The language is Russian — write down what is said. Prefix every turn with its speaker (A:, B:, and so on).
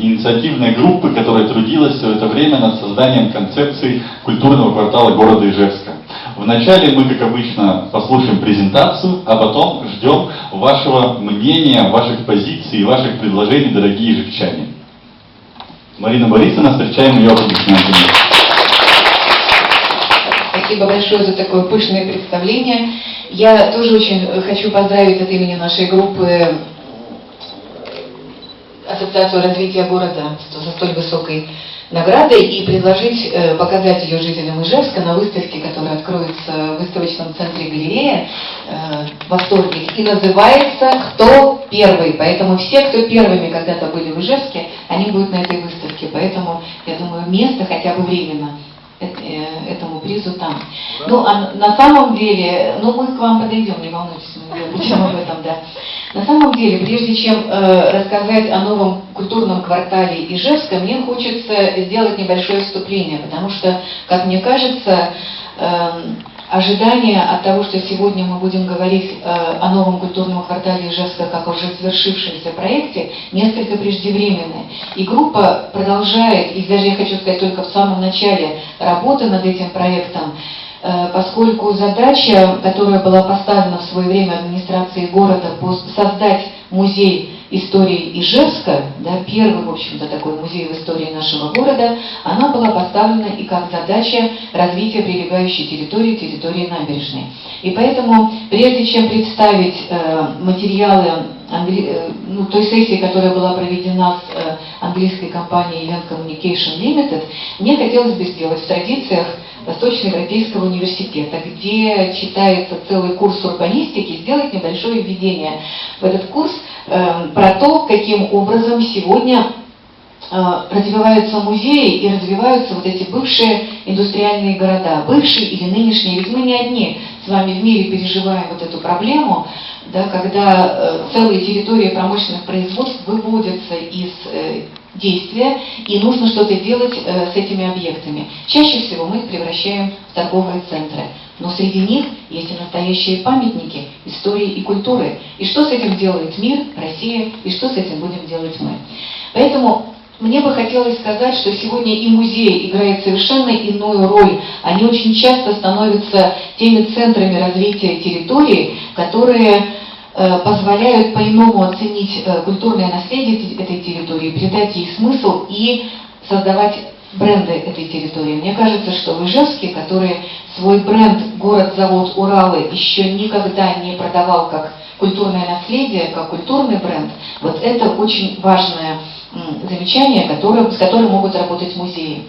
A: инициативной группы, которая трудилась все это время над созданием концепции культурного квартала города Ижевска. Вначале мы, как обычно, послушаем презентацию, а потом ждем вашего мнения, ваших позиций, ваших предложений, дорогие ижевчане. Марина Борисовна, встречаем ее аплодисментами.
B: Спасибо большое за такое пышное представление. Я тоже очень хочу поздравить от имени нашей группы Ассоциацию развития города со столь высокой наградой и предложить показать ее жителям Ижевска на выставке, которая откроется в выставочном центре галерея во вторник. И называется «Кто первый?». Поэтому все, кто первыми когда-то были в Ижевске, они будут на этой выставке. Поэтому, я думаю, место хотя бы временно этому призу там. Ну, а на самом деле, мы к вам подойдем, не волнуйтесь, мы будем об этом, да. На самом деле, прежде чем рассказать о новом культурном квартале Ижевска, мне хочется сделать небольшое вступление, потому что, как мне кажется, ожидания от того, что сегодня мы будем говорить о новом культурном квартале Ижевска как уже свершившемся проекте, несколько преждевременны. И группа продолжает, и даже я хочу сказать только в самом начале работы над этим проектом, поскольку задача, которая была поставлена в свое время администрацией города, создать музей истории Ижевска, да, первый, в общем-то, такой музей в истории нашего города, она была поставлена и как задача развития прилегающей территории набережной. И поэтому, прежде чем представить материалы той сессии, которая была проведена с английской компанией Land Communication Limited, мне хотелось бы сделать в традициях Восточноевропейского университета, где читается целый курс урбанистики, сделать небольшое введение в этот курс про то, каким образом сегодня развиваются музеи и развиваются вот эти бывшие индустриальные города, бывшие или нынешние. Ведь мы не одни с вами в мире переживаем вот эту проблему, да, когда целые территории промышленных производств выводятся из действия, и нужно что-то делать с этими объектами. Чаще всего мы их превращаем в торговые центры, но среди них есть и настоящие памятники истории и культуры. И что с этим делает мир, Россия, и что с этим будем делать мы. Поэтому мне бы хотелось сказать, что сегодня и музей играет совершенно иную роль. Они очень часто становятся теми центрами развития территории, которые позволяют по-иному оценить культурное наследие этой территории, придать ей смысл и создавать бренды этой территории. Мне кажется, что в Ижевске, который свой бренд «Город-завод Уралы» еще никогда не продавал как культурное наследие, как культурный бренд, вот это очень важное замечание, с которым могут работать музеи.